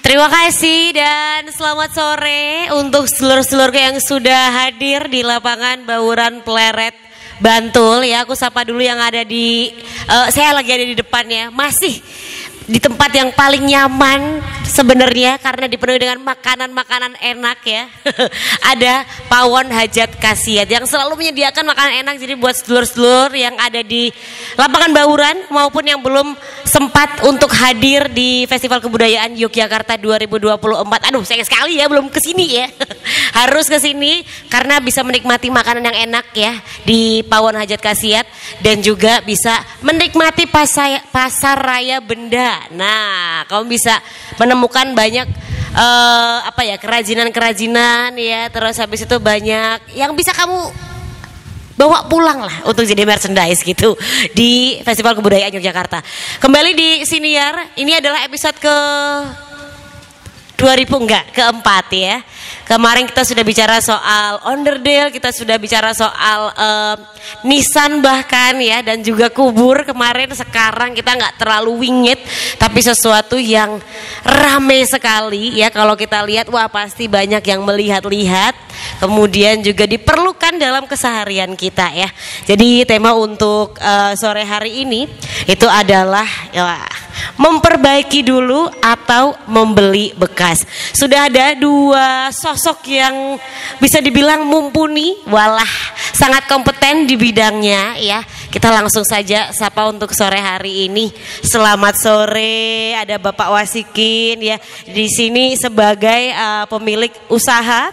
Terima kasih dan selamat sore untuk seluruh yang sudah hadir di lapangan Bauran Pleret Bantul ya. Aku sapa dulu yang ada di saya lagi ada di depannya, masih di tempat yang paling nyaman sebenarnya karena dipenuhi dengan makanan-makanan enak ya. Ada Pawon Hajat Khasiat yang selalu menyediakan makanan enak, jadi buat sedulur-sedulur yang ada di lapangan Bauran maupun yang belum sempat untuk hadir di Festival Kebudayaan Yogyakarta 2024. Aduh, sayang sekali ya belum kesini ya. Harus kesini karena bisa menikmati makanan yang enak ya di Pawon Hajat Khasiat dan juga bisa menikmati pasar raya benda. Nah, kamu bisa menemukan banyak kerajinan-kerajinan ya, terus habis itu banyak yang bisa kamu bawa pulang lah untuk jadi merchandise gitu di Festival Kebudayaan Yogyakarta. Kembali di Siniar, ini adalah episode keempat ya. Kemarin kita sudah bicara soal onderdil, kita sudah bicara soal nisan bahkan ya, dan juga kubur kemarin. Sekarang kita nggak terlalu wingit, tapi sesuatu yang rame sekali ya. Kalau kita lihat, wah pasti banyak yang melihat-lihat, kemudian juga diperlukan dalam keseharian kita ya. Jadi tema untuk sore hari ini itu adalah ya, memperbaiki dulu atau membeli bekas. Sudah ada dua sosok yang bisa dibilang mumpuni, walah sangat kompeten di bidangnya ya. Kita langsung saja sapa untuk sore hari ini. Selamat sore, ada Bapak Wasikin ya di sini sebagai pemilik usaha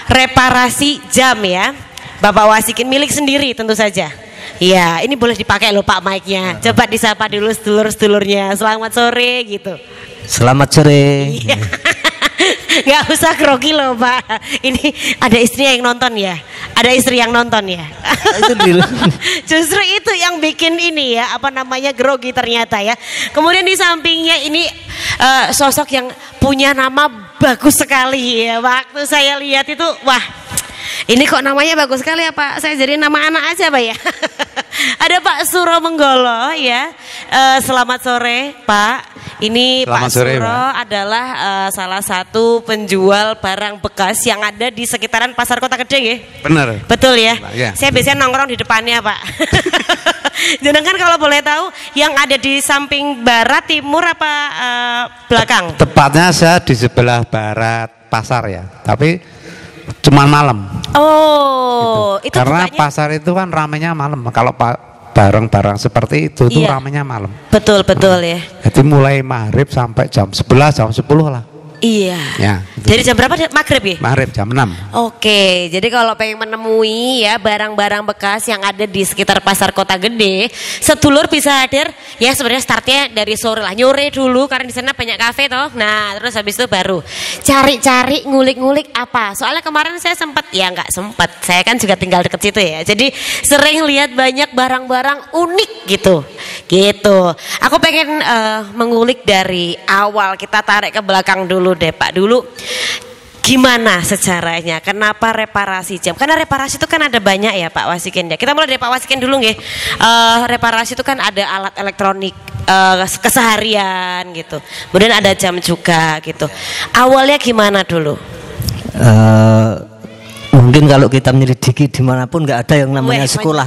reparasi jam ya. Bapak Wasikin milik sendiri tentu saja. Iya, ini boleh dipakai loh Pak mic-nya. Coba disapa dulu sedulur-sedulurnya. Selamat sore gitu. Selamat sore. Iya. Gak usah grogi loh Pak. Ini ada istri yang nonton ya. Ada istri yang nonton ya. Itu Justru itu yang bikin ini ya, grogi ternyata ya. Kemudian di sampingnya ini sosok yang punya nama bagus sekali ya. Waktu saya lihat itu, wah, ini kok namanya bagus sekali ya Pak. Saya jadi nama anak aja Pak ya. Ada Pak Suro Menggolo ya. Selamat sore Pak. Ini selamat Pak sore, Suro adalah salah satu penjual barang bekas yang ada di sekitaran Pasar Kota Gede ya. Benar. Betul ya. Ya. Saya biasanya nongkrong di depannya Pak. Jadi kan kalau boleh tahu yang ada di samping barat, timur apa belakang? Tepatnya saya di sebelah barat pasar ya. Tapi cuma malam. Oh, gitu. Itu karena bukanya? Pasar itu kan ramenya malam. Kalau barang-barang seperti itu tuh ramenya malam. Betul ya. Jadi mulai maghrib sampai jam 11, jam 10 lah. Iya. Ya, jadi jam berapa maghrib ya? Maghrib jam 6. Oke, jadi kalau pengen menemui ya barang-barang bekas yang ada di sekitar Pasar Kota Gede, sedulur bisa hadir ya. Sebenarnya startnya dari sore lah, nyore dulu karena di sana banyak kafe toh. Nah, terus habis itu baru cari-cari ngulik-ngulik apa. Soalnya kemarin saya nggak sempat. Saya kan juga tinggal deket situ ya. Jadi sering lihat banyak barang-barang unik gitu. Aku pengen mengulik dari awal, kita tarik ke belakang dulu deh Pak dulu. Gimana sejarahnya? Kenapa reparasi jam? Karena reparasi itu kan ada banyak ya Pak Wasikin ya. Kita mulai dari Pak Wasikin dulu nggih. Reparasi itu kan ada alat elektronik keseharian gitu. Kemudian ada jam juga gitu. Awalnya gimana dulu? Mungkin kalau kita menyelidiki dimanapun nggak ada yang namanya sekolah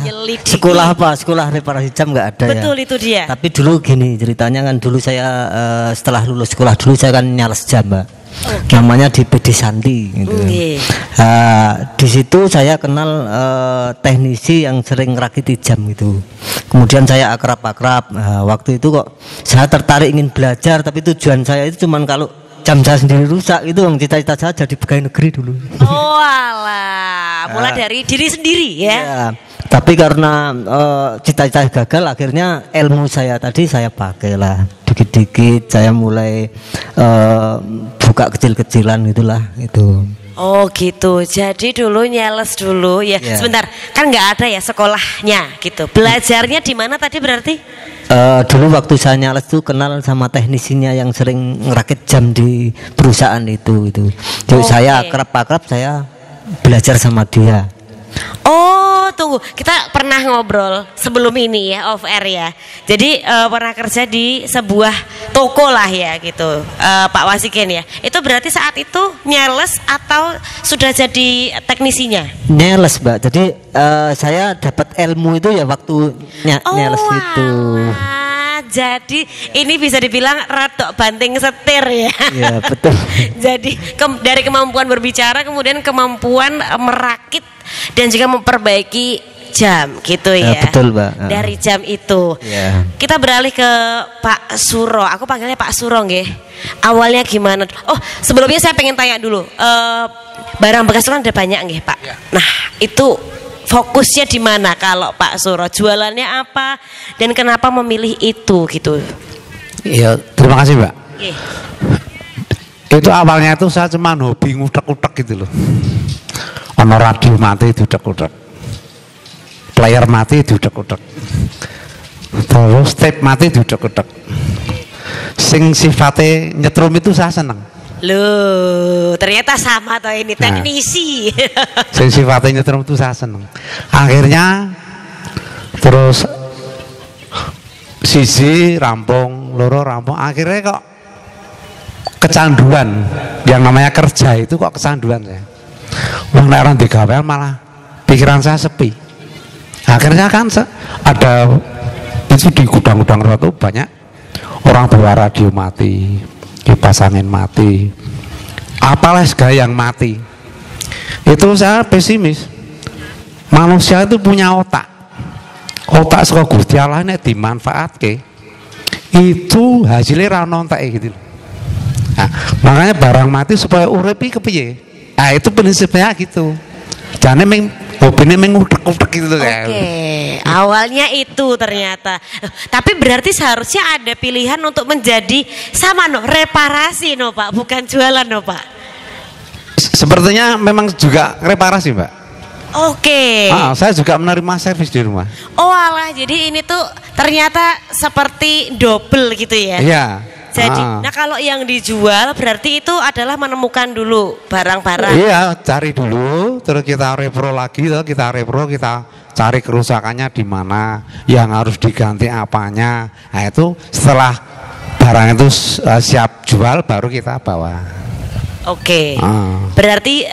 reparasi jam nggak ada. Betul ya. Itu dia. Tapi dulu gini ceritanya kan, dulu saya setelah lulus sekolah dulu saya kan nyales jam Mbak. Namanya di PD Santi gitu. Di situ saya kenal teknisi yang sering rakiti jam gitu. Kemudian saya akrab. Waktu itu kok saya tertarik ingin belajar, tapi tujuan saya itu cuman kalau jam saya sendiri rusak itu, cita-cita saya jadi pegawai negeri dulu. Oh alah, mulai dari diri sendiri ya. Tapi karena cita-cita gagal, akhirnya ilmu saya tadi saya pakai lah. Dikit-dikit saya mulai buka kecil-kecilan gitulah itu. Oh gitu, jadi dulu nyales dulu ya. Sebentar, kan nggak ada ya sekolahnya gitu. Belajarnya di mana tadi berarti? Dulu waktu saya nyales tuh kenal sama teknisinya yang sering ngerakit jam di perusahaan itu. Jadi saya akrab, saya belajar sama dia. Oh, tunggu. Kita pernah ngobrol sebelum ini ya, off air ya. Jadi pernah kerja di sebuah toko lah ya gitu, Pak Wasiken ya. Itu berarti saat itu nyales atau sudah jadi teknisinya? Nyales, Mbak. Jadi saya dapat ilmu itu ya waktu nyales itu. Jadi ini bisa dibilang radok banting setir ya. Iya, betul. Jadi dari kemampuan berbicara kemudian kemampuan merakit dan juga memperbaiki jam gitu ya. Betul, Mbak. Dari jam itu. Ya. Kita beralih ke Pak Suro. Aku panggilnya Pak Suro nggih. Awalnya gimana? Oh, sebelumnya saya pengen tanya dulu. Barang bekas itu kan ada banyak nggih, Pak. Ya. Nah, itu fokusnya di mana kalau Pak Suro? Jualannya apa dan kenapa memilih itu gitu? Iya, terima kasih, Mbak. Okay. Itu awalnya itu saya cuma hobi ngutek-utek gitu loh. Ono radio mati diutek-utek. Player mati diutek-utek. Terus tape mati diutek-utek. Sing sifatnya nyetrum itu saya seneng. Loh, ternyata sama toh ini teknisi. Sing sifatnya nyetrum itu saya seneng. Akhirnya terus sisi rampung, loro rampung. Akhirnya kok kecanduan. Yang namanya kerja itu kok kecanduan saya. Wong nek orang digawean malah pikiran saya sepi. Akhirnya kan ada itu di gudang-gudang itu banyak orang bawa radio mati, kipas angin mati, apalah segala yang mati. Itu saya pesimis. Manusia itu punya otak. Otak saka Gusti Allah nek dimanfaatke itu hasilnya ra ono entek gitu. Nah, makanya barang mati supaya urip iki kepiye? Nah, itu prinsipnya gitu. Jane hobinya mengutek-utek gitu kan. Oke, awalnya itu ternyata. Tapi berarti seharusnya ada pilihan untuk menjadi sama reparasi Pak, bukan jualan Pak. Sepertinya memang juga reparasi, Mbak. Oke. Saya juga menerima servis di rumah. Oh alah, jadi ini tuh ternyata seperti double gitu ya. Iya. Jadi, nah kalau yang dijual berarti itu adalah menemukan dulu barang-barang. Iya, cari dulu, terus kita repro lagi, kita cari kerusakannya di mana, yang harus diganti apanya. Nah itu setelah barang itu siap jual, baru kita bawa. Oke. Berarti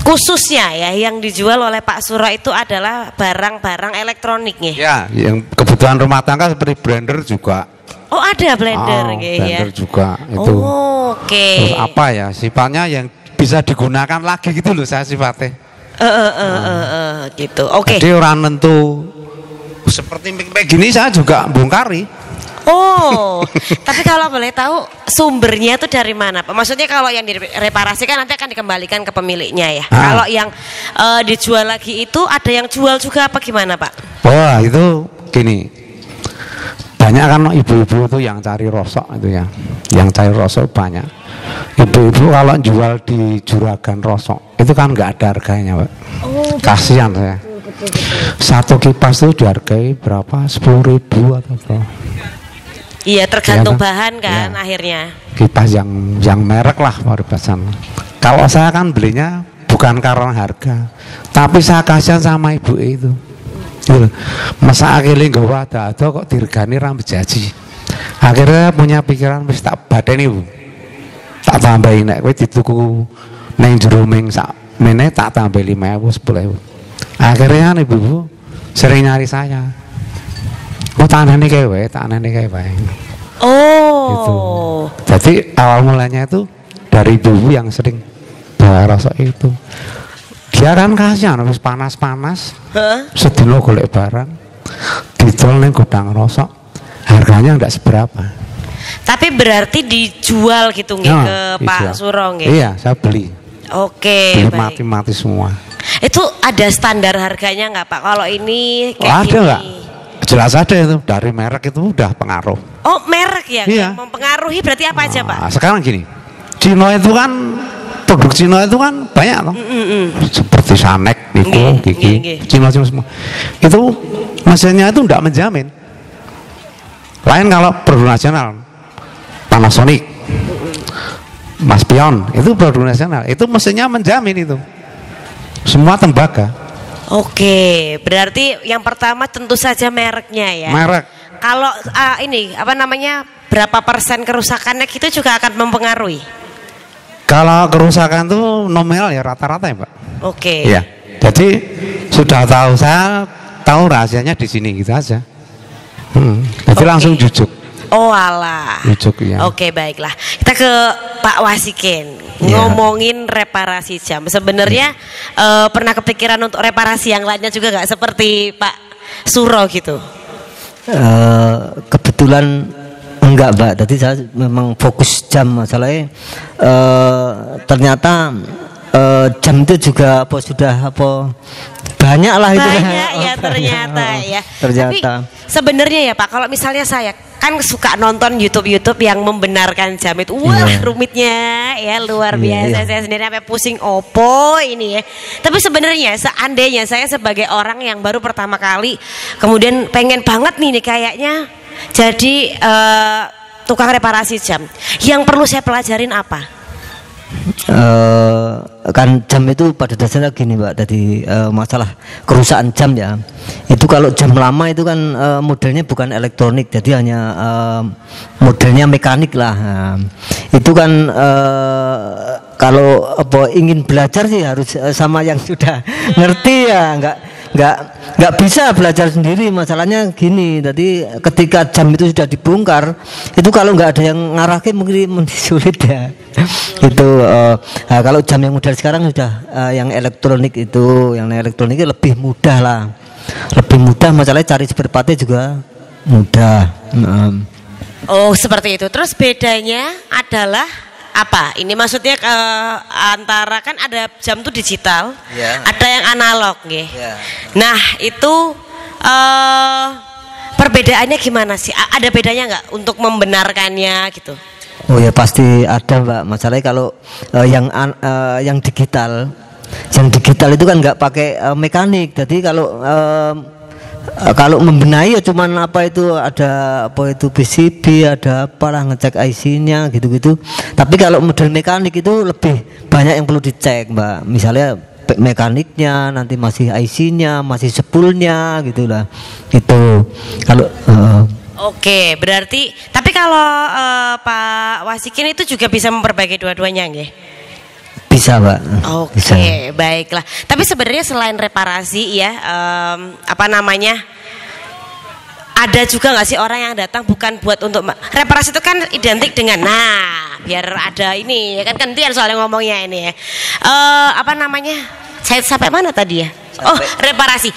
khususnya ya yang dijual oleh Pak Suro itu adalah barang-barang elektroniknya. Ya, yang kebutuhan rumah tangga seperti blender juga. Oh ada blender blender juga itu. Oke. Terus apa ya sifatnya yang bisa digunakan lagi gitu loh saya sifatnya. Gitu. Oke. Jadi orang tentu seperti kayak gini saya juga bongkari. Oh, tapi kalau boleh tahu sumbernya itu dari mana Pak? Maksudnya kalau yang direparasi kan nanti akan dikembalikan ke pemiliknya ya. Kalau yang dijual lagi itu ada yang jual juga apa gimana Pak? Wah itu gini. Banyak kan ibu-ibu itu yang cari rosok itu ya, yang cari rosok banyak. Ibu-ibu kalau jual di juragan rosok itu kan nggak ada harganya, Pak. Kasihan saya. Satu kipas itu dihargai berapa? 10.000 atau berapa? Iya tergantung bahan kan akhirnya. Kipas yang merek lah paribasan. Kalau saya kan belinya bukan karena harga, tapi saya kasihan sama ibu itu. Masa akhirnya gak ada kok dirgani rambut jaji. Akhirnya punya pikiran wis tak badeni Bu. Tak tambahin nek kowe dituku ning jero ming sak mene tak tambah 5.000 10.000. Akhirnya ibu sering nyari saya. Oh tanane kae wae, tanane kae wae. Oh. Gitu. Jadi awal mulanya itu dari ibu yang sering bawa rosok itu. Dia kan kasihan harus panas-panas. Sedino golek barang didol ning gudang rosok. Harganya enggak seberapa. Tapi berarti dijual gitu nggih ke Pak Suro nggih. Iya, saya beli. Oke, beli mati-mati semua. Itu ada standar harganya nggak Pak? Kalau ini kayak ada gini. Enggak? Jelas ada itu, dari merek itu udah pengaruh. Oh, merek ya? Iya. Mempengaruhi berarti apa aja Pak? Sekarang gini, Cino itu kan produk Cino itu kan banyak loh. Seperti Sanek, Niko, Gigi, Cino semua. Itu mesinnya itu enggak menjamin. Lain kalau produk nasional, Panasonic, Mas Pion, itu produk nasional. Itu mesinnya menjamin itu. Semua tembaga. Oke, berarti yang pertama tentu saja mereknya ya. Merek. Kalau ini apa namanya, berapa persen kerusakannya itu juga akan mempengaruhi. Kalau kerusakan tuh nominal ya rata-rata ya Pak. Oke. Iya. Jadi sudah tahu, saya tahu rahasianya di sini gitu aja. Jadi langsung jujuk. Oh alah. Jujuk ya. Oke, baiklah. Kita ke Pak Wasikin. Ngomongin reparasi jam. Sebenarnya pernah kepikiran untuk reparasi yang lainnya juga nggak seperti Pak Suro gitu? Kebetulan enggak Mbak, tadi saya memang fokus jam. Masalahnya ternyata jam itu juga sudah banyak lah itu. Banyak ya ternyata ya. Ternyata. Tapi sebenarnya ya Pak, kalau misalnya saya kan suka nonton YouTube yang membenarkan jam itu, wah rumitnya ya luar biasa. Saya sendiri sampai pusing opo ini ya. Tapi sebenarnya seandainya saya sebagai orang yang baru pertama kali, kemudian pengen banget nih kayaknya jadi tukang reparasi jam, yang perlu saya pelajarin apa? Kan jam itu pada dasarnya gini Mbak, tadi masalah kerusakan jam ya, itu kalau jam lama itu kan modelnya bukan elektronik, jadi hanya modelnya mekanik lah. Itu kan kalau ingin belajar sih harus sama yang sudah ngerti ya, nggak bisa belajar sendiri. Masalahnya gini, tadi ketika jam itu sudah dibongkar, itu kalau nggak ada yang ngarahke mungkin sulit ya. Itu kalau jam yang model sekarang sudah yang elektronik itu, lebih mudah lah, lebih mudah. Masalahnya cari spare partnya juga mudah. Oh seperti itu. Terus bedanya adalah apa? Ini maksudnya antara kan ada jam tuh digital, ada yang analog, nggih. Nah itu perbedaannya gimana sih? Ada bedanya nggak untuk membenarkannya gitu? Oh ya pasti ada Mbak. Masalahnya kalau yang digital itu kan nggak pakai mekanik. Jadi kalau membenahi ya cuman ada PCB, ada apalah, ngecek IC-nya gitu-gitu. Tapi kalau model mekanik itu lebih banyak yang perlu dicek Mbak. Misalnya mekaniknya, nanti masih IC-nya, masih spoolnya gitulah. Itu kalau Oke, berarti tapi kalau Pak Wasikin itu juga bisa memperbaiki dua-duanya nggih? Bisa Mbak. Oke, baiklah. Tapi sebenarnya selain reparasi ya, ada juga nggak sih orang yang datang bukan buat untuk reparasi? Itu kan identik dengan biar ada ini ya kan gantian soalnya ngomongnya ini ya. Saya sampai mana tadi ya? Reparasi.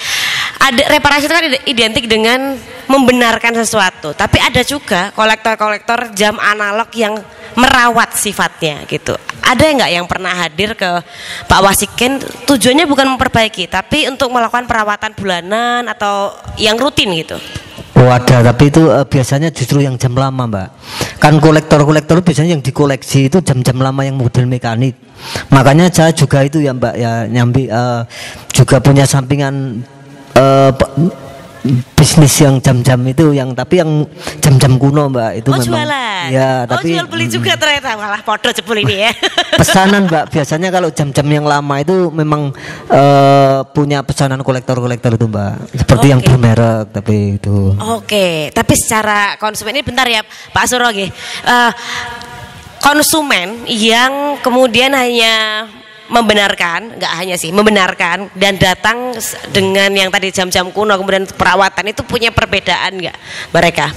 Reparasi itu kan identik dengan membenarkan sesuatu. Tapi ada juga kolektor-kolektor jam analog yang merawat sifatnya gitu. Ada nggak yang pernah hadir ke Pak Wasikin tujuannya bukan memperbaiki, tapi untuk melakukan perawatan bulanan atau yang rutin gitu? Oh ada, tapi itu biasanya justru yang jam lama Mbak. Kan kolektor-kolektor biasanya yang dikoleksi itu jam-jam lama yang model mekanik. Makanya saya juga itu ya Mbak ya nyambi juga punya sampingan bisnis yang jam-jam itu, tapi yang jam-jam kuno Mbak itu memang. Jualan. Ya, tapi jual beli juga ternyata, malah podo jebul ini ya. Pesanan Mbak, biasanya kalau jam-jam yang lama itu memang punya pesanan kolektor-kolektor itu Mbak. Seperti yang bermerek tapi itu. Oke, tapi secara konsumen ini bentar ya Pak Suro nggih. Konsumen yang kemudian hanya membenarkan dan datang dengan yang tadi jam-jam kuno kemudian perawatan, itu punya perbedaan nggak mereka?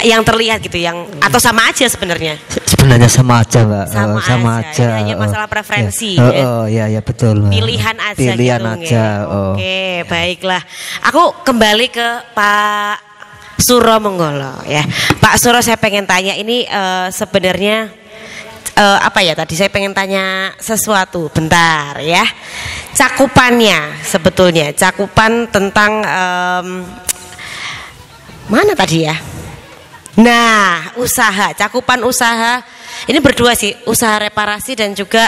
Yang terlihat gitu, atau sama aja sebenarnya? Sebenarnya sama aja Mbak. Sama aja. Ini hanya masalah preferensi. Ya betul. Pilihan aja. Pilihan gitu, aja. Oke, baiklah. Aku kembali ke Pak Suro Menggolo ya. Pak Suro, saya pengen tanya ini sebenarnya tadi saya pengen tanya sesuatu bentar ya. Cakupannya sebetulnya, cakupan tentang mana tadi ya? Nah, cakupan usaha ini berdua sih, usaha reparasi dan juga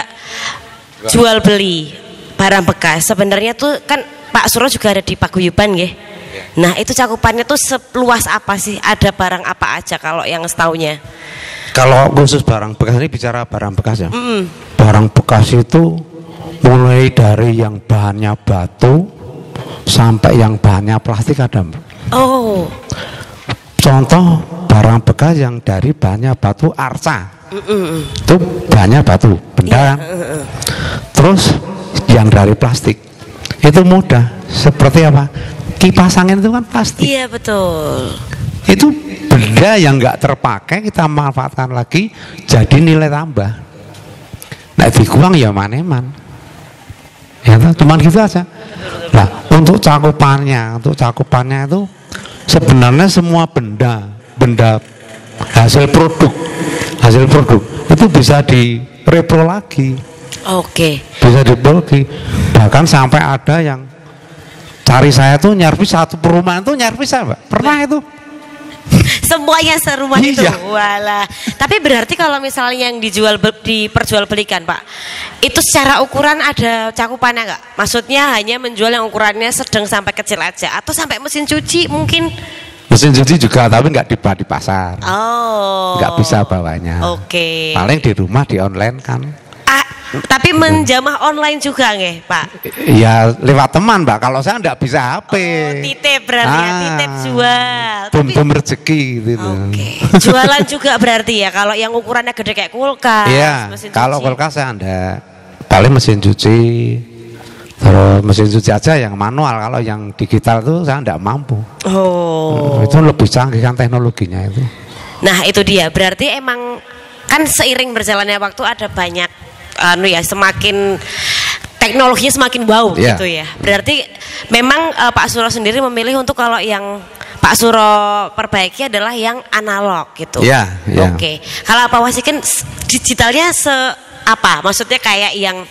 jual beli barang bekas. Sebenarnya tuh kan Pak Suro juga ada di Paguyuban nggih. Nah, itu cakupannya tuh seluas apa sih? Ada barang apa aja kalau yang setaunya? Kalau khusus barang bekas, ini bicara barang bekas ya. Barang bekas itu Mulai dari yang bahannya batu sampai yang bahannya plastik ada, Mbak. Oh. Contoh barang bekas yang dari bahannya batu arca. Itu bahannya batu, benda kan. Terus yang dari plastik itu mudah. Seperti apa? Kipas angin itu kan plastik. Iya betul. Itu benda yang nggak terpakai kita manfaatkan lagi jadi nilai tambah. Nah dikurang ya maneman. Ya cuman gitu aja. Nah untuk cakupannya itu sebenarnya semua benda hasil produk itu bisa direpro lagi. Oke. Bisa direpro lagi. Bahkan sampai ada yang cari saya tuh nyervis satu perumahan tuh nyervis saya, Mbak. Pernah itu. Semuanya serumah itu. Iya. Walah. Tapi berarti kalau misalnya yang diperjualbelikan, Pak, itu secara ukuran ada cakupannya nggak? Maksudnya hanya menjual yang ukurannya sedang sampai kecil aja, atau sampai mesin cuci mungkin? Mesin cuci juga, tapi nggak di pasar. Oh. Nggak bisa bawanya. Oke. Paling di rumah di online kan. Tapi menjamah online juga nggih, Pak? Ya lewat teman, Mbak. Kalau saya nggak bisa HP. Oh, titip berarti ya, titip jual. Bom rezeki gitu. Oke. Jualan juga berarti ya. Kalau yang ukurannya gede kayak kulkas. Iya. Mesin Kalau cuci. kulkas saya enggak. Paling mesin cuci. Terus mesin cuci aja yang manual. Kalau yang digital itu saya enggak mampu. Oh. Itu lebih canggih kan teknologinya itu. Nah itu dia. Berarti emang kan seiring berjalannya waktu ada banyak semakin teknologinya semakin wow gitu ya. Berarti memang Pak Suro sendiri memilih untuk kalau yang Pak Suro perbaiki adalah yang analog gitu. Iya. Oke. Kalau Pak Wasikin digitalnya apa? Maksudnya kayak yang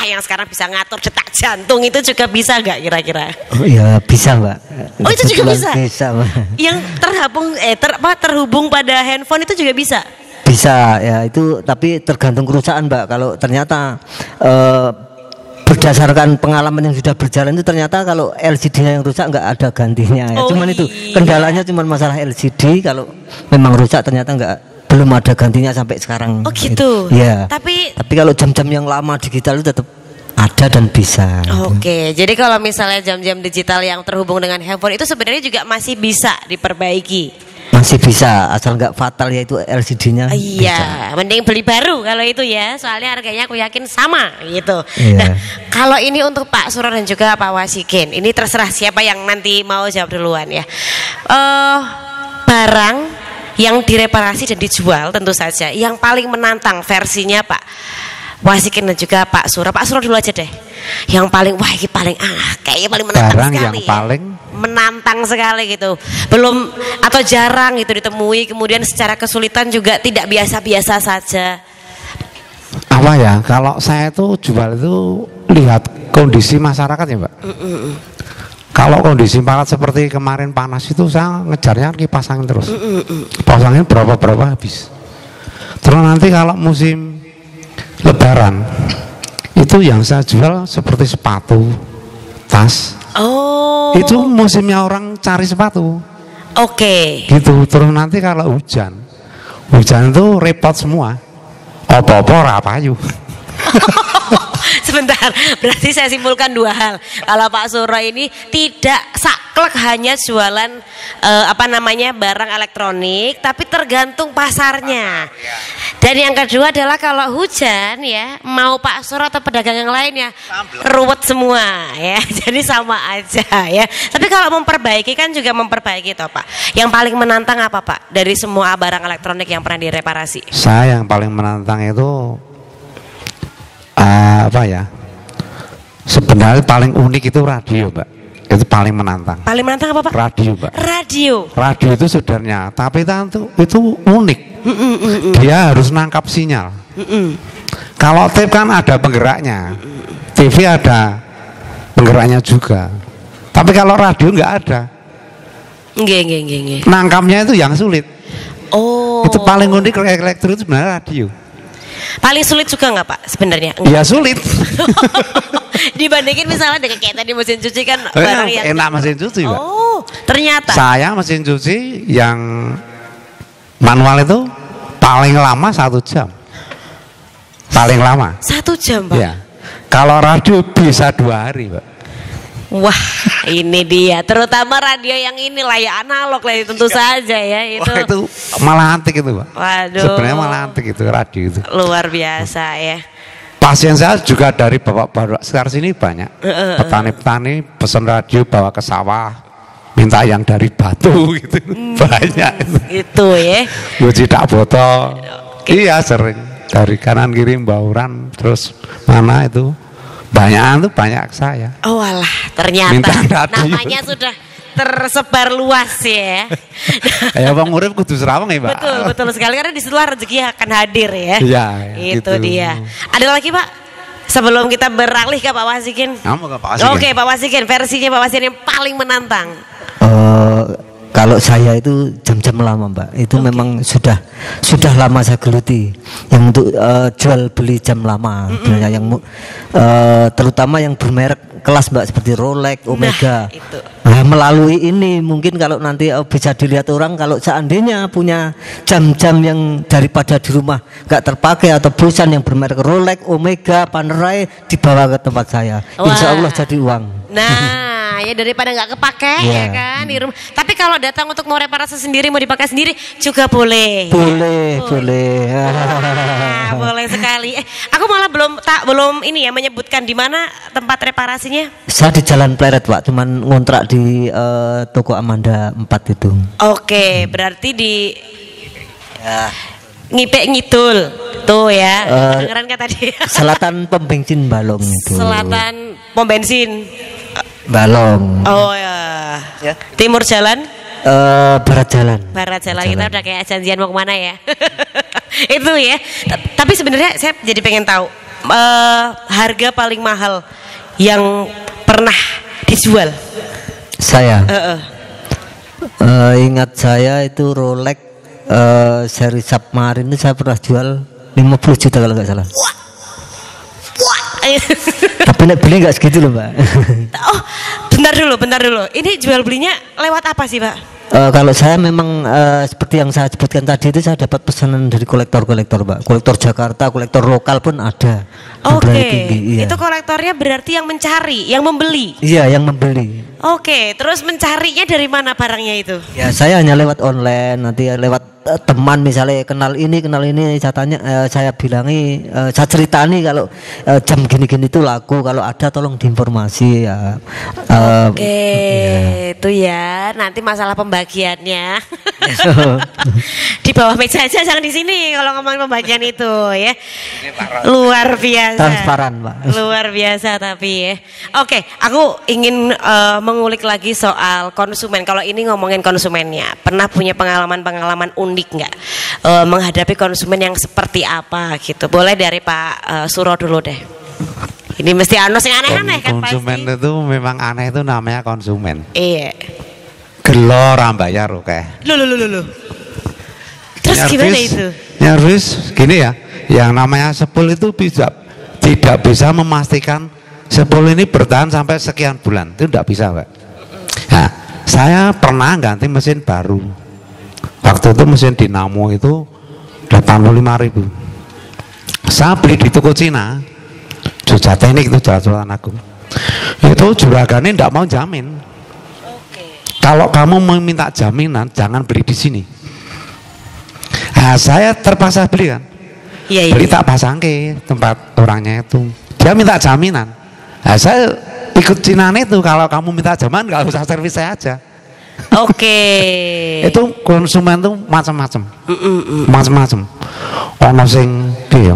yang sekarang bisa ngatur detak jantung itu juga bisa nggak kira-kira? Oh iya bisa, Mbak. Oh itu juga bisa. Bisa, Mbak. Yang terhubung pada handphone itu juga bisa. Bisa ya itu, tapi tergantung kerusakan, Mbak. Kalau ternyata berdasarkan pengalaman yang sudah berjalan itu ternyata kalau LCD-nya yang rusak nggak ada gantinya ya. Cuman itu kendalanya cuman masalah LCD. Kalau memang rusak ternyata belum ada gantinya sampai sekarang. Oh gitu. Ya. Tapi kalau jam-jam yang lama digital itu tetap ada dan bisa. Oke, jadi kalau misalnya jam-jam digital yang terhubung dengan handphone itu sebenarnya juga masih bisa diperbaiki. Masih bisa, asal nggak fatal yaitu LCD-nya. Iya, mending beli baru kalau itu ya, soalnya harganya aku yakin sama gitu. Iya. Nah, kalau ini untuk Pak Suro dan juga Pak Wasikin, ini terserah siapa yang nanti mau jawab duluan ya. Barang yang direparasi dan dijual tentu saja, yang paling menantang versinya Pak Wasikin dan juga Pak Suro. Pak Suro dulu aja deh. Yang paling kayaknya paling menantang barang sekali. Yang paling menantang sekali gitu. Belum atau jarang gitu ditemui, kemudian secara kesulitan juga tidak biasa-biasa saja. Apa ya? Kalau saya tuh jual itu lihat kondisi masyarakat ya, Mbak. Kalau kondisi panas seperti kemarin panas itu saya ngejarnya kipas angin terus. Kipas angin berapa habis. Terus nanti kalau musim Lebaran itu yang saya jual seperti sepatu, tas. Oh. Itu musimnya orang cari sepatu. Oke. Gitu. Terus nanti kalau hujan itu repot semua. Apa-apa ora payu. Sebentar, berarti saya simpulkan dua hal. Kalau Pak Suro ini tidak saklek hanya jualan barang elektronik, tapi tergantung pasarnya. Dan yang kedua adalah kalau hujan ya, mau Pak Suro atau pedagang yang lain ya, ruwet semua ya. Jadi sama aja ya. Tapi kalau memperbaiki kan juga memperbaiki toh Pak. Yang paling menantang apa Pak dari semua barang elektronik yang pernah direparasi? Saya yang paling menantang itu sebenarnya paling unik itu radio, Mbak. Itu paling menantang. Paling menantang apa Pak? Radio, Mbak. Radio itu sebenarnya, tapi itu unik. Dia harus nangkap sinyal. Kalau tape kan ada penggeraknya, TV ada penggeraknya juga. Tapi kalau radio nggak ada. Nggih. Nangkapnya itu yang sulit. Oh. Itu paling unik elektrik itu sebenarnya radio. Paling sulit juga nggak Pak sebenarnya? Iya sulit. Dibandingin misalnya dengan kayak tadi mesin cuci kan barang yang enak mesin cuci, Mbak. Oh, ternyata. Saya mesin cuci yang manual itu paling lama 1 jam. Paling lama. 1 jam, Pak. Ya. Kalau radio bisa 2 hari, Pak. Wah, ini dia. Terutama radio yang ini lah ya, analog lah tentu saja ya itu. Wah, itu malah antik itu, Pak. Waduh. Sebenarnya malah antik itu radio itu. Luar biasa ya. Pasien saya juga dari bapak-bapak sekitar sini banyak. Petani-petani pesen radio bawa ke sawah, minta yang dari Batu gitu. Banyak itu. Itu ya. Uji tak botol. Iya sering. Dari kanan kiri bauran, terus mana itu? Banyak saya. Oh alah, ternyata namanya sudah tersebar luas ya. Ya Bang Urip kudu Serawang ya, Pak. Betul sekali karena di situ rezeki akan hadir ya. Iya, itu gitu. Dia. Ada lagi Pak? Sebelum kita beralih ke Pak Wasikin. Oke, Pak Wasikin, versinya Pak Wasikin yang paling menantang. Kalau saya itu jam-jam lama Mbak, itu memang sudah lama saya geluti yang untuk jual beli jam lama, yang terutama yang bermerek kelas Mbak seperti Rolex, Omega. Nah, melalui ini mungkin kalau nanti bisa dilihat orang kalau seandainya punya jam-jam yang daripada di rumah nggak terpakai atau bosan yang bermerek Rolex, Omega, Panerai dibawa ke tempat saya. Insya Allah jadi uang. Nah, ya daripada nggak kepake ya kan di rumah. Tapi kalau datang untuk mau reparasi sendiri, mau dipakai sendiri juga boleh. Boleh. Boleh sekali. Aku malah belum ini ya menyebutkan di mana tempat reparasinya. Saya di Jalan Pleret Pak, cuman ngontrak di toko Amanda 4 itu. Oke, berarti di Ngipek Ngidul tuh ya. Dengeran kan tadi. Selatan pom bensin Balong itu. Selatan pom bensin Balong. Oh ya. Timur jalan? Barat jalan. Barat jalan. Kita udah kayak janjian mau kemana ya? Itu ya. Tapi sebenarnya saya jadi pengen tahu harga paling mahal yang pernah dijual. Saya. Ingat saya itu Rolex seri Submarine itu saya pernah jual 50 juta kalau nggak salah. Tapi beli nggak segitu loh Mbak. Oh, bentar dulu. Ini jual belinya lewat apa sih Pak? Kalau saya memang seperti yang saya sebutkan tadi itu saya dapat pesanan dari kolektor-kolektor Mbak. Kolektor Jakarta, kolektor lokal pun ada. Oke. Iya. Itu kolektornya berarti yang mencari, yang membeli. Iya, yang membeli. Oke, terus mencarinya dari mana barangnya itu? Ya saya hanya lewat online, nanti lewat teman misalnya kenal ini saya tanya, saya bilangi, saya ceritani kalau jam gini-gini itu laku, kalau ada tolong diinformasi ya. Oke, itu ya nanti masalah pembagiannya di bawah meja aja, jangan di sini kalau ngomongin pembagian itu ya. Luar biasa. Transparan Pak. Luar biasa tapi ya. Oke, aku ingin mengulik lagi soal konsumen. Kalau ini ngomongin konsumennya, pernah punya pengalaman unik nggak menghadapi konsumen yang seperti apa gitu? Boleh dari Pak Suro dulu deh. Ini mesti anos yang aneh-aneh kan pasti. Konsumen itu memang aneh, itu namanya konsumen. Iya. Gelo ra bayar oke. Loh. Terus gimana itu? Nyarwis gini ya, yang namanya sepul itu tidak bisa memastikan sepul ini bertahan sampai sekian bulan, itu tidak bisa Pak. Nah, saya pernah ganti mesin baru. Waktu itu mesin dinamo itu 85.000. Saya beli di toko Cina, Jogja Teknik itu Jalan Agung. Itu juragannya tidak mau jamin. Kalau kamu meminta jaminan, jangan beli di sini. Nah, saya terpaksa beli kan. Iya. Beli tak pasang ke tempat orangnya itu. Dia minta jaminan. Nah, saya ikut Cina itu, kalau kamu minta jaminan nggak usah servis saya aja. Oke. Itu konsumen tuh macam-macam. Ono sing piye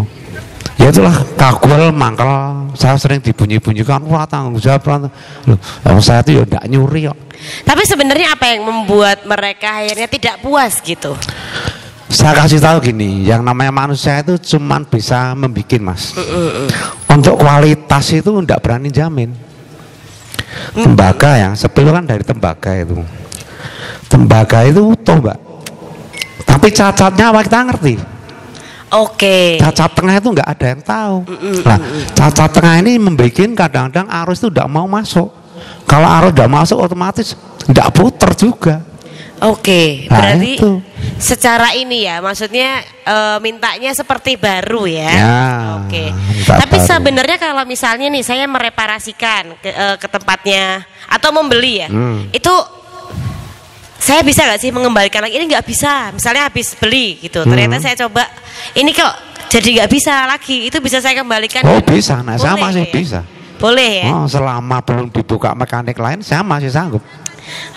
ya itulah kagul mangkel, saya sering dibunyi-bunyikan, wah tanggung jawab. Loh, saya itu ya enggak nyuri kok. Tapi sebenarnya apa yang membuat mereka akhirnya tidak puas gitu? Saya kasih tahu gini, yang namanya manusia itu cuman bisa membikin Mas. Untuk kualitas itu enggak berani jamin. Tembaga yang sepil kan dari tembaga itu. Tembaga itu utuh Mbak. Tapi cacatnya apa kita ngerti? Oke. Cacat tengah itu nggak ada yang tahu. Nah, cacat tengah ini membuat kadang-kadang arus itu tidak mau masuk. Kalau arus tidak masuk otomatis tidak puter juga. Oke. Nah, berarti itu. secara ini ya, maksudnya mintanya seperti baru ya. Oke. Tapi sebenarnya kalau misalnya nih saya mereparasikan ke tempatnya atau membeli ya, itu saya bisa nggak sih mengembalikan lagi? Ini nggak bisa. Misalnya habis beli gitu, ternyata saya coba ini kok jadi nggak bisa lagi. Itu bisa saya kembalikan? Oh bisa, nah saya masih bisa. Boleh ya? Oh, selama belum dibuka mekanik lain, saya masih sanggup.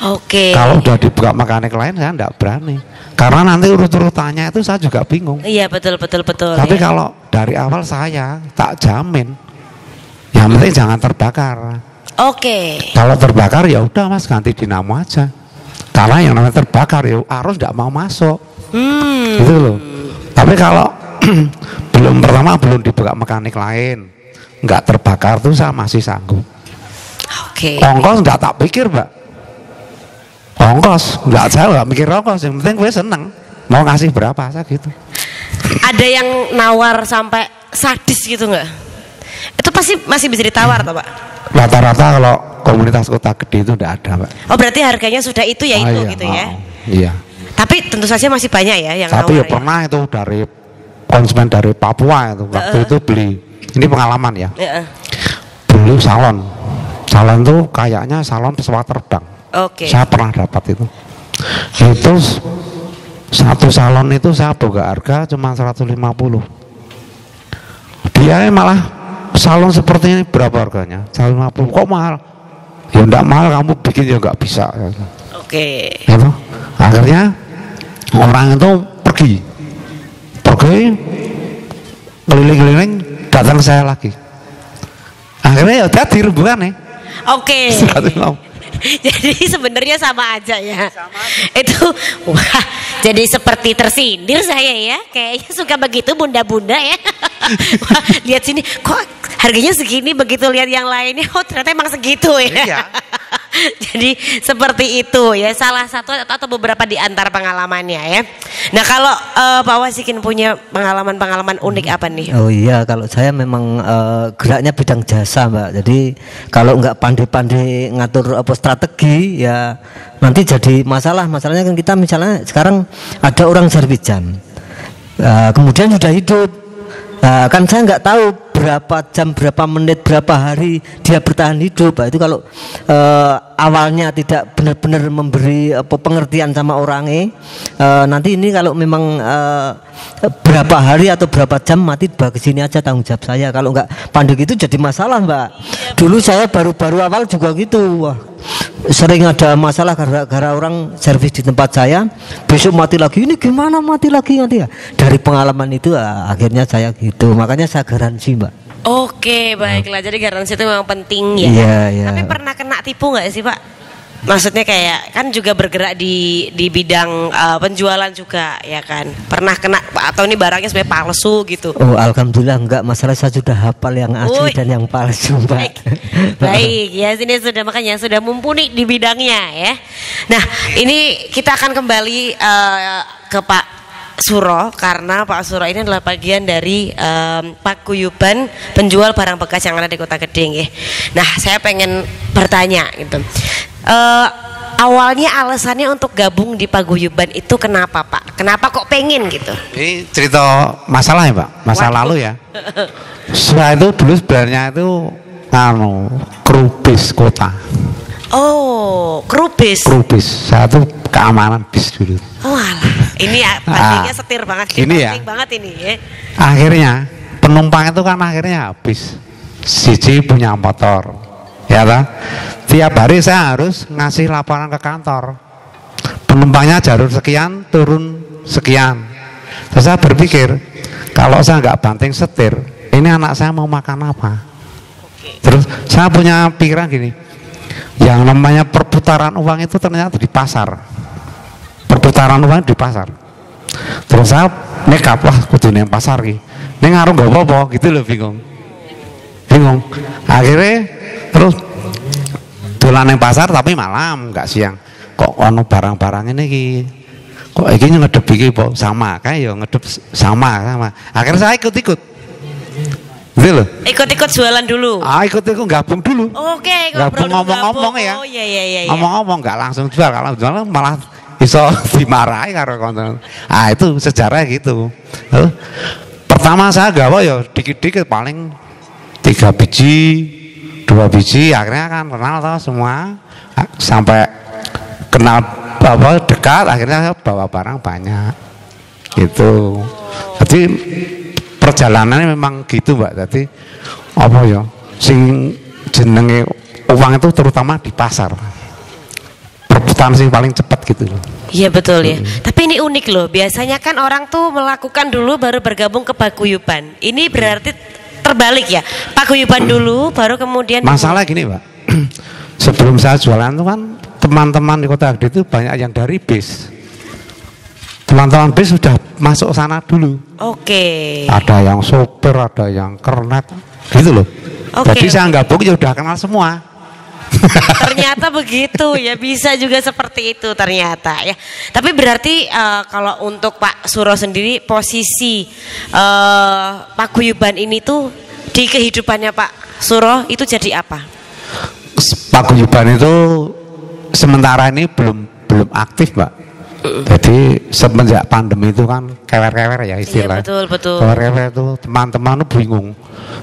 Oke. Kalau udah dibuka mekanik lain, saya enggak berani. Karena nanti urut-urutannya itu saya juga bingung. Iya betul. Tapi ya, kalau dari awal saya tak jamin, yang penting jangan terbakar. Oke. Kalau terbakar ya udah Mas, ganti dinamo aja. Karena yang namanya terbakar ya arus enggak mau masuk. Gitu loh. Tapi kalau belum dibuka mekanik lain, enggak terbakar tuh saya masih sanggup. Oke. Ongkos enggak tak pikir, Mbak. Ongkos, saya nggak mikir ongkos, yang penting gue seneng mau ngasih berapa saya gitu. Ada yang nawar sampai sadis gitu nggak? Itu pasti masih bisa ditawar toh Pak? Rata-rata kalau komunitas kota gede itu udah ada Pak. Oh berarti harganya sudah itu ya itu iya, gitu ya? Iya. Tapi tentu saja masih banyak ya yang tapi nawar. Tapi pernah itu dari konsumen dari Papua itu waktu itu beli, ini pengalaman ya. Beli salon tuh kayaknya salon pesawat terbang. Oke. Saya pernah dapat itu. Itu satu salon itu saya buka harga cuma 150. Dia malah salon seperti ini berapa harganya? 150. Kok mahal? Ya enggak mahal, kamu bikin ya enggak bisa. Oke. Gitu. Akhirnya orang itu pergi keliling-keliling, datang saya lagi. Akhirnya ya jadi rebukan nih. Oke. Jadi sebenarnya sama aja ya. Itu wah, jadi seperti tersindir saya ya. Kayaknya suka begitu bunda-bunda ya. Wah, lihat sini kok harganya segini, begitu lihat yang lainnya oh ternyata emang segitu ya. Iya. Jadi seperti itu ya, salah satu atau beberapa di antara pengalamannya ya. Nah kalau Pak Wasikin punya pengalaman-pengalaman unik apa nih? Oh iya, kalau saya memang geraknya bidang jasa Mbak. Jadi kalau nggak pandai-pandai ngatur apa strategi ya nanti jadi masalah. Masalahnya kan kita misalnya sekarang ada orang servis jam, kemudian sudah hidup, kan saya nggak tahu berapa jam, berapa menit, berapa hari dia bertahan hidup. Itu kalau awalnya tidak benar-benar memberi pengertian sama orangnya, nanti ini kalau memang berapa hari atau berapa jam mati bawa ke sini aja tanggung jawab saya. Kalau nggak pandai gitu jadi masalah Mbak. Dulu saya baru-baru awal juga gitu. Wah, sering ada masalah gara-gara orang servis di tempat saya, besok mati lagi. Ini gimana mati lagi nanti ya? Dari pengalaman itu akhirnya saya gitu. Makanya saya garansi Mbak. Oke, baiklah. Jadi garansi itu memang penting ya. Iya. Tapi pernah kena tipu nggak sih Pak? Maksudnya kayak kan juga bergerak di bidang penjualan juga ya kan. Pernah kena atau ini barangnya sebenarnya palsu gitu? Oh alhamdulillah enggak. Masalah saya sudah hafal yang asli dan yang palsu Mbak. Baik ya, sini sudah makanya sudah mumpuni di bidangnya ya. Nah ini kita akan kembali ke Pak Suro, karena Pak Suro ini adalah bagian dari paguyuban penjual barang bekas yang ada di Kota Keding ya. Nah saya pengen bertanya gitu, awalnya alasannya untuk gabung di paguyuban itu kenapa Pak? Kenapa kok pengen gitu? Ini cerita masalah ya Pak, masa lalu ya. Setelah itu dulu sebenarnya itu krubis kota. Oh, krubis. Saya tuh keamanan bis dulu. Oh alah, ini bandingnya setir banget. Ini ya. Banget ini ya. Akhirnya penumpang itu kan akhirnya habis. Siji punya motor, ya kan? Tiap hari saya harus ngasih laporan ke kantor. Penumpangnya jalur sekian, turun sekian. Terus saya berpikir, kalau saya nggak banting setir, ini anak saya mau makan apa? Terus saya punya pikiran gini. Yang namanya perputaran uang itu ternyata di pasar. Perputaran uang di pasar. Terus saya nekat, wah kudu nang pasar ki. Ning ngaruh gak apa-apa gitu loh, bingung. Akhirnya terus dolan nang pasar tapi malam, enggak siang. Kok ono barang-barang ini ki. Kok iki ngedep iki sama, kayak ya ngedep sama. Akhirnya saya ikut-ikut. Gitu loh. Ikut-ikut jualan dulu. Ikut-ikut gabung dulu. Oke, gabung ngomong-ngomong ya. Oh iya. Ngomong-ngomong nggak langsung jual, kalau jual malah iso dimarahi karo konco. Ah itu sejarah gitu. Pertama saya gawe ya dikit-dikit paling 3 biji, 2 biji, akhirnya kan kenal toh semua sampai kenal dekat, akhirnya saya bawa barang banyak gitu. Jadi perjalanannya memang gitu Mbak. Jadi apa ya sing jenenge uang itu terutama di pasar perebutan sih paling cepat gitu loh. Iya betul ya. Tapi ini unik loh. Biasanya kan orang tuh melakukan dulu baru bergabung ke paguyuban. Ini berarti terbalik ya. Paguyuban dulu baru kemudian. Masalah gini Mbak. Sebelum saya jualan tuh kan teman-teman di Kota Gede itu banyak yang dari bis. Teman-teman bis sudah masuk sana dulu. Oke. Ada yang sopir, ada yang kernet, gitu loh. Jadi saya gabung ya udah kenal semua. Ternyata begitu ya, bisa juga seperti itu ternyata ya. Tapi berarti kalau untuk Pak Suro sendiri posisi paguyuban ini tuh di kehidupannya Pak Suro itu jadi apa? Paguyuban itu sementara ini belum aktif Mbak. Jadi semenjak pandemi itu kan kewer-kewer ya istilahnya. Iya, betul. Kewer-kewer itu teman-teman bingung.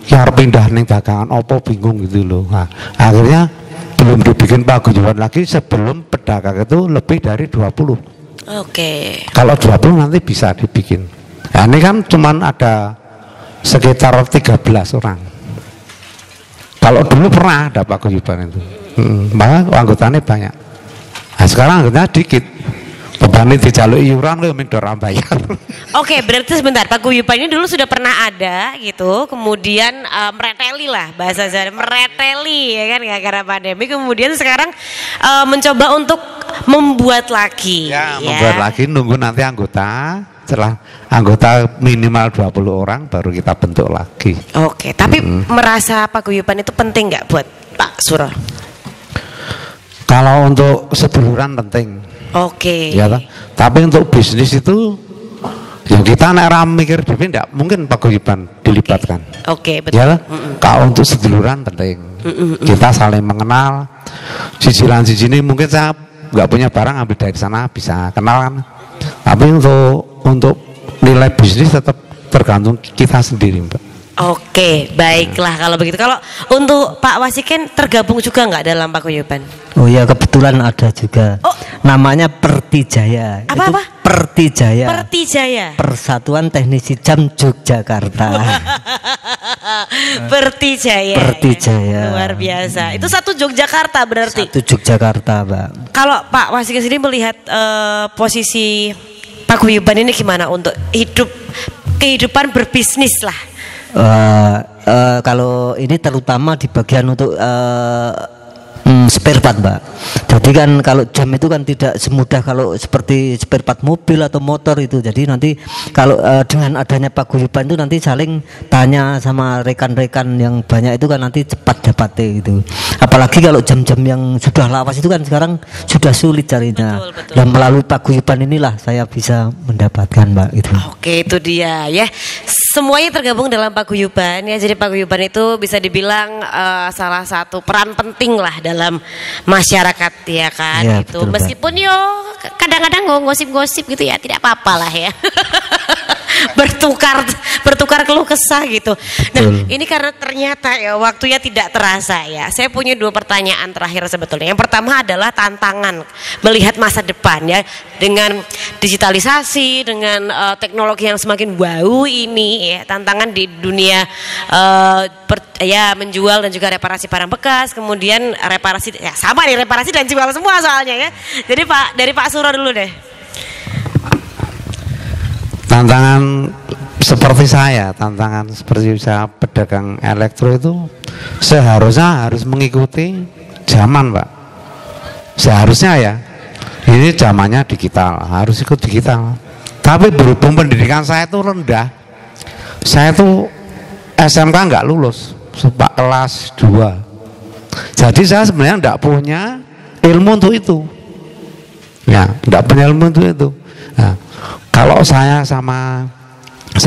Ya harus pindah nih dagangan opo bingung gitu loh. Nah, akhirnya belum dibikin paguyuban lagi sebelum pedagang itu lebih dari 20. Oke. Kalau 20 nanti bisa dibikin. Nah, ini kan cuman ada sekitar 13 orang. Kalau dulu pernah ada paguyuban itu. Malah anggotanya banyak. Nah, sekarang anggotanya dikit. Beban dijaluk iuran lo mendor bayar. Oke, berarti sebentar, paguyuban ini dulu sudah pernah ada gitu, kemudian mereteli lah bahasa saya, mereteli ya kan gara-gara pandemi, kemudian sekarang mencoba untuk membuat lagi. Ya, membuat lagi, nunggu nanti anggota. Setelah anggota minimal 20 orang baru kita bentuk lagi. Oke, tapi merasa paguyuban itu penting nggak buat Pak Suro? Kalau untuk seduluran penting. Oke. Ya, tapi untuk bisnis itu ya kita nek mikir dhewe ndak mungkin paguyuban dilibatkan. Oke, betul. Ya, kalau untuk seduluran penting. Kita saling mengenal. Cicilan ini mungkin saya nggak punya barang ambil dari sana bisa kenal kan. Tapi untuk nilai bisnis tetap tergantung kita sendiri, Mbak. Oke, baiklah kalau begitu. Kalau untuk Pak Wasiken tergabung juga nggak dalam paguyuban? Oh ya, kebetulan ada juga. Oh. Namanya Pertijaya. Apa? Pertijaya. Pertijaya. Persatuan Teknisi Jam Yogyakarta. Pertijaya. Pertijaya. Luar biasa. Itu satu Yogyakarta berarti. Satu Yogyakarta, Mbak. Kalau Pak Wasiken sendiri melihat posisi paguyuban ini gimana untuk kehidupan berbisnis lah? Kalau ini terutama di bagian untuk spare part, Mbak. Jadi kan kalau jam itu kan tidak semudah kalau seperti spare part mobil atau motor itu. Jadi nanti kalau dengan adanya paguyuban itu nanti saling tanya sama rekan-rekan yang banyak itu kan nanti cepat dapatnya gitu. Apalagi kalau jam-jam yang sudah lawas itu kan sekarang sudah sulit carinya. Betul. Dan melalui paguyuban inilah saya bisa mendapatkan, Mbak, gitu. Oke, itu dia ya. Semuanya tergabung dalam paguyuban ya. Jadi paguyuban itu bisa dibilang salah satu peran penting lah dalam masyarakat ya kan ya, gitu. betul, Meskipun yo kadang-kadang gosip-gosip gitu ya, tidak apa-apa lah ya. bertukar keluh kesah gitu. Nah, ini karena ternyata ya waktunya tidak terasa ya. Saya punya 2 pertanyaan terakhir sebetulnya. Yang pertama adalah tantangan melihat masa depan ya, dengan digitalisasi, dengan teknologi yang semakin wow ini ya, tantangan di dunia menjual dan juga reparasi barang bekas, kemudian reparasi ya sama nih, reparasi dan jual semua soalnya ya. Jadi dari Pak Suro dulu deh. Tantangan seperti saya pedagang elektro itu seharusnya harus mengikuti zaman, Pak. Seharusnya ya. Ini zamannya digital, harus ikut digital. Tapi berhubung pendidikan saya itu rendah. Saya tuh SMK nggak lulus, sebab kelas 2. Jadi saya sebenarnya nggak punya ilmu untuk itu. Ya, nggak punya ilmu untuk itu. Nah, kalau saya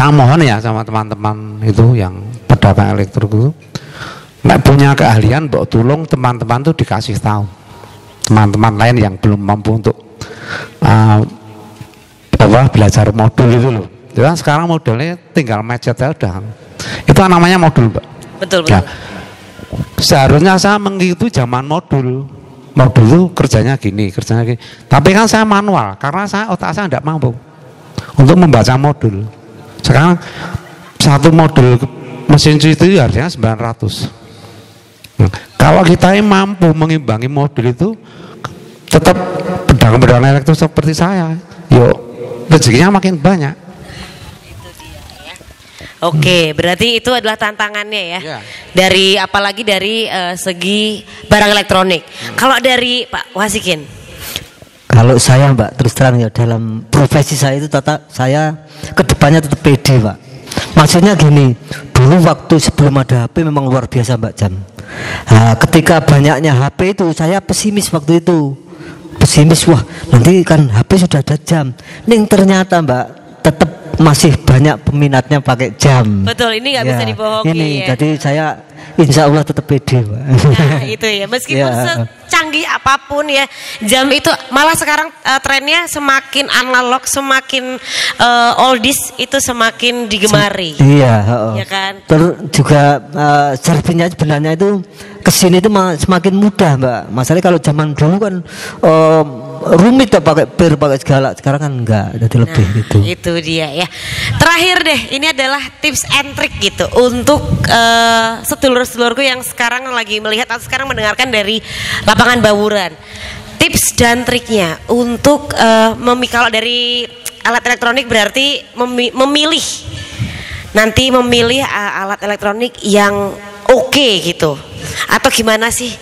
mohon ya sama teman-teman itu yang pedagang elektro itu, nggak punya keahlian, mbok tolong teman-teman tuh dikasih tahu teman-teman lain yang belum mampu untuk belajar modul itu loh. Jadi sekarang modulnya tinggal macet ya udah. Itu namanya modul, Pak. Betul. Ya. Seharusnya saya mengikuti zaman modul. Modul itu kerjanya gini. Tapi kan saya manual karena otak saya tidak mampu untuk membaca modul. Sekarang satu modul mesin cuci itu harganya 900. Nah, kalau kita mampu mengimbangi modul itu, tetap pedang-pedang elektro seperti saya, yuk rezekinya makin banyak. Oke, berarti itu adalah tantangannya ya. Ya. Dari apalagi dari segi barang elektronik. Kalau dari Pak Wasikin? Kalau saya Mbak, terus terang ya, dalam profesi saya itu saya kedepannya tetap pede Pak. Maksudnya gini, dulu waktu sebelum ada HP memang luar biasa Mbak Jam. Nah, ketika banyaknya HP itu saya pesimis waktu itu. Pesimis, wah nanti kan HP sudah ada jam. Nih ternyata Mbak tetap masih banyak peminatnya pakai jam. Betul, ini nggak bisa dibohongi. Ini ya. jadi saya insya Allah tetap pede Pak. Nah itu ya, meskipun Ya. secanggih apapun ya, jam itu malah sekarang trennya semakin analog, semakin oldies itu semakin digemari. Iya, Ya kan? Terus juga servisnya sebenarnya itu kesini itu semakin mudah Mbak. Masalahnya kalau zaman dulu kan rumit ya, pakai pir, pakai segala. Sekarang kan enggak, jadi lebih gitu. Itu dia ya. Terakhir deh, ini adalah tips and trick gitu untuk sedulur-sedulurku yang sekarang lagi melihat atau sekarang mendengarkan dari lapangan Bawuran. Tips dan triknya untuk kalau dari alat elektronik berarti memilih alat elektronik yang oke gitu. Atau gimana sih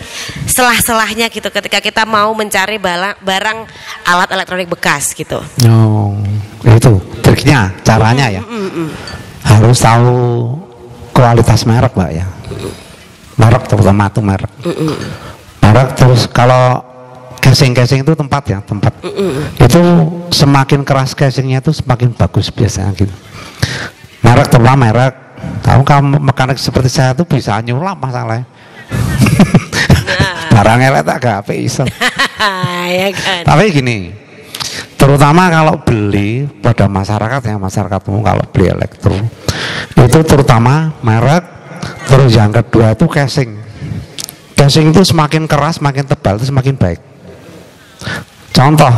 selah-selahnya gitu ketika kita mau mencari barang alat elektronik bekas gitu. Oh, itu triknya, caranya ya. Harus tahu kualitas merek Mbak ya. Merek terutama tuh merek. Merek, terus kalau casing itu tempat. Itu semakin keras casingnya itu semakin bagus biasanya gitu. Merek terutama merek. Tahu kamu mekanik seperti saya tuh bisa nyulam masalahnya. Barang elek gak apa iso. Ya kan? Tapi gini, terutama kalau beli pada masyarakat umum, kalau beli elektro itu terutama merek. Terus yang kedua itu casing itu semakin keras, semakin tebal itu semakin baik. Contoh,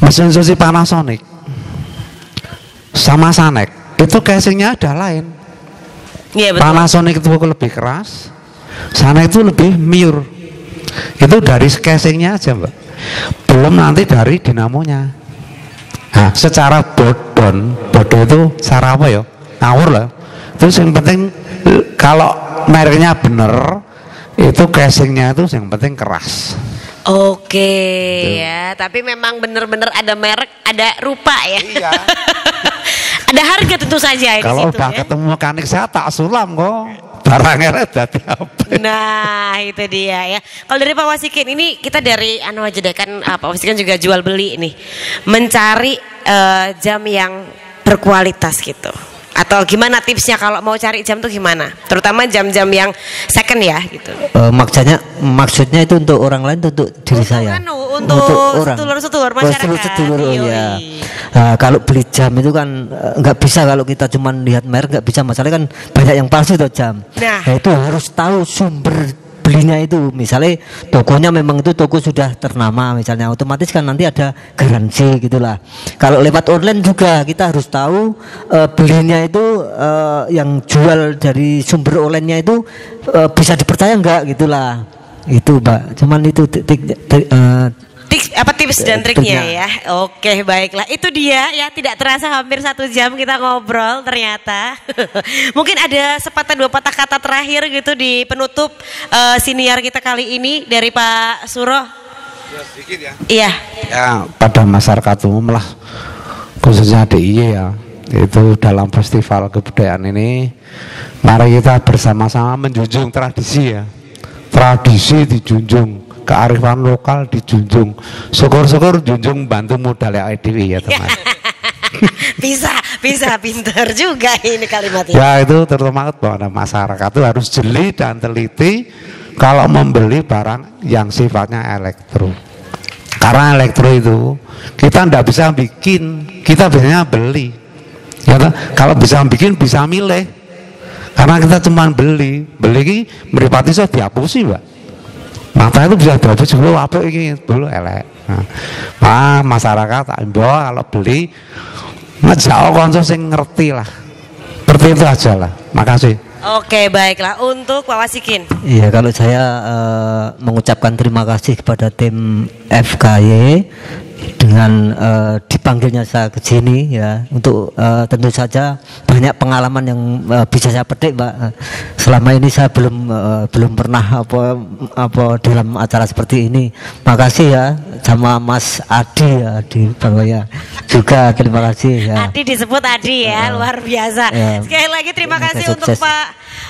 mesin cuci Panasonic sama Sanek itu casingnya ada lain. Ya, betul. Panasonic itu lebih keras, Sanek itu lebih mure. Itu dari casingnya aja Mbak, belum nanti dari dinamonya. Nah, secara bodoh itu cara apa ya? Ngawur lah. Terus yang penting kalau mereknya bener, itu casingnya itu yang penting keras. Oke ya, tapi memang benar-benar ada merek, ada rupa ya. Iya. Ada harga tentu saja. Kalau di situ, udah ya. ketemu mekanik saya tak sulam kok. Barangnya dadi apa? Nah itu dia ya. Kalau dari Pak Wasikin ini kita dari aja deh kan, Pak Wasikin juga jual beli nih, mencari jam yang berkualitas gitu. Atau gimana tipsnya kalau mau cari jam tuh gimana? Terutama jam-jam yang second ya gitu. Maksudnya itu untuk orang lain, untuk diri saya. Untuk sedulur-sedulur masyarakat. Sedulur-sedulur, oh ya. Kalau beli jam itu kan nggak bisa kalau kita cuma lihat merek, nggak bisa. Masalahnya kan banyak yang palsu tuh jam. Nah, itu harus tahu sumber belinya itu. Misalnya tokonya memang itu toko sudah ternama, misalnya otomatis kan nanti ada garansi gitulah. Kalau lewat online juga kita harus tahu belinya itu yang jual dari sumber online-nya itu bisa dipercaya enggak gitulah. Itu Mbak. Cuman itu tips dan triknya ya. Oke, baiklah. Itu dia ya, tidak terasa hampir 1 jam kita ngobrol ternyata. Mungkin ada sepatah dua patah kata terakhir gitu di penutup siniar kita kali ini dari Pak Suroh. Ya, sedikit ya. Iya. Ya, pada masyarakat umum lah, khususnya DIY ya. Itu dalam festival kebudayaan ini, mari kita bersama-sama menjunjung tradisi ya. Tradisi dijunjung, kearifan lokal dijunjung. Syukur-syukur junjung bantu modal ya IDW ya teman. bisa pintar juga ini kalimatnya. Ya itu terutama bahwa masyarakat itu harus jeli dan teliti kalau membeli barang yang sifatnya elektro. Karena elektro itu kita ndak bisa bikin, kita biasanya beli. Ya, kalau bisa bikin bisa milih. Karena kita cuma beli ini meripati so dihapusi, Mbak. Mata itu bisa dihapusi dulu apa ini dulu elek. Nah, masyarakat kalau beli ngejauh konco sing ngerti lah. Seperti itu aja lah. Makasih. Oke, baiklah. Untuk Pak Wasikin. Iya, kalau saya mengucapkan terima kasih kepada tim FKY dengan dipanggilnya saya ke sini ya, untuk tentu saja banyak pengalaman yang bisa saya petik, Mbak. Selama ini saya belum pernah apa dalam acara seperti ini. Makasih ya sama Mas Adi ya di bawah ya. Juga terima kasih ya. Adi disebut Adi ya, luar biasa. Sekali lagi terima kasih untuk Pak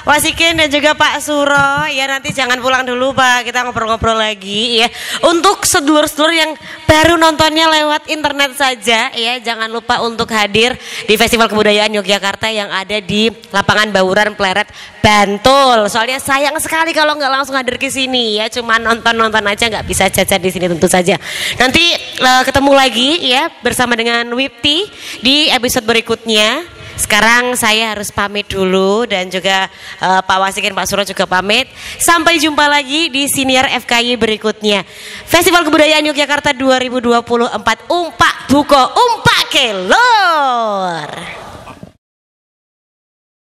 Wasikin dan juga Pak Suro. Ya, nanti jangan pulang dulu Pak, kita ngobrol-ngobrol lagi ya. Untuk sedulur-sedulur yang baru nontonnya lewat internet saja ya, jangan lupa untuk hadir di Festival Kebudayaan Yogyakarta yang ada di Lapangan Bauran Pleret, Bantul. Soalnya sayang sekali kalau nggak langsung hadir ke sini ya, cuma nonton-nonton aja, nggak bisa jajan di sini tentu saja. Nanti ketemu lagi ya bersama dengan Wipti di episode berikutnya. Sekarang saya harus pamit dulu dan juga Pak Wasikin, Pak Suro juga pamit. Sampai jumpa lagi di Siniar FKY berikutnya. Festival Kebudayaan Yogyakarta 2024, Umpak Buko Umpak Kelor.